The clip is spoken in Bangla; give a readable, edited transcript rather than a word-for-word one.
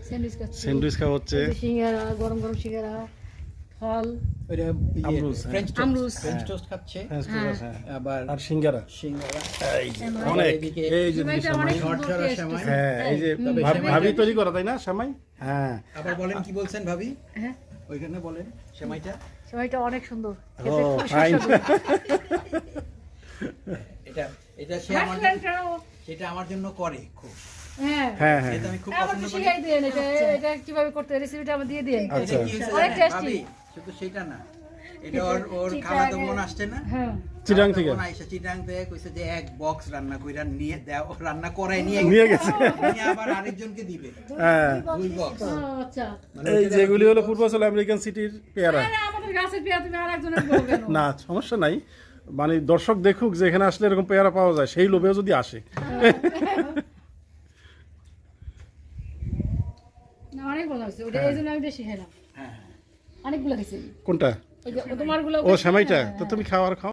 স্যান্ডউইচ খাওয়া হচ্ছে। সিঙ্গারা, গরম গরম সিঙ্গারা, ফল, ফ্রেঞ্চ টোস্ট খাচ্ছে, আবার আর সিঙ্গারা এই যে অনেক, এই যে হ্যাঁ, এই যে ভাবি তৈরি করা, তাই না সেমাই? হ্যাঁ, আবার বলেন কি বলছেন ভাবি? হ্যাঁ, ওইখানে বলেন সেমাইটা অনেক সুন্দর। ও ফাইন। এটা সেটা আমার জন্য করে খুব। হ্যাঁ হ্যাঁ হ্যাঁ, এটা আমি খুব আমাকে পছন্দ করি। শিখাই দেন, এটা কিভাবে করতে হয়, রেসিপিটা আমাকে দিয়ে দেন। আচ্ছা। এটা কি হয়েছে অনেক জানেন tasty। ভাবি? শুধু সেটা না, এটা ওর খালাতো বোন আসছে না, হ্যাঁ, চিটাং থেকে চিটাং থেকে কইছে যে এক বক্স রান্না কইরা নিয়ে দাও, রান্না করাই নিয়ে গেছে। নিয়ে আবার আরেকজনকে দিবে হ্যাঁ, 2 বক্স। আচ্ছা। এই যেগুলি হলো পূর্বাচল আমেরিকান সিটির পেয়ারা। আরে আমাদের গাছের পেয়ারা তুমি আরেকজনের বলবে কেন? না সমস্যা নাই, মানে দর্শক দেখুক যে এখানে আসলে এরকম পেয়ারা পাওয়া যায়, সেই লোভেও যদি আসে। না, অনেক ভালো হয়েছে ওটা, এই জন্য আমি বেশি খেলাম। হ্যাঁ, অনেকগুলো খেয়েছি। কোনটা? ওই যে তোমারগুলো ও সেমাইটা তো তুমি খাও আর খাও।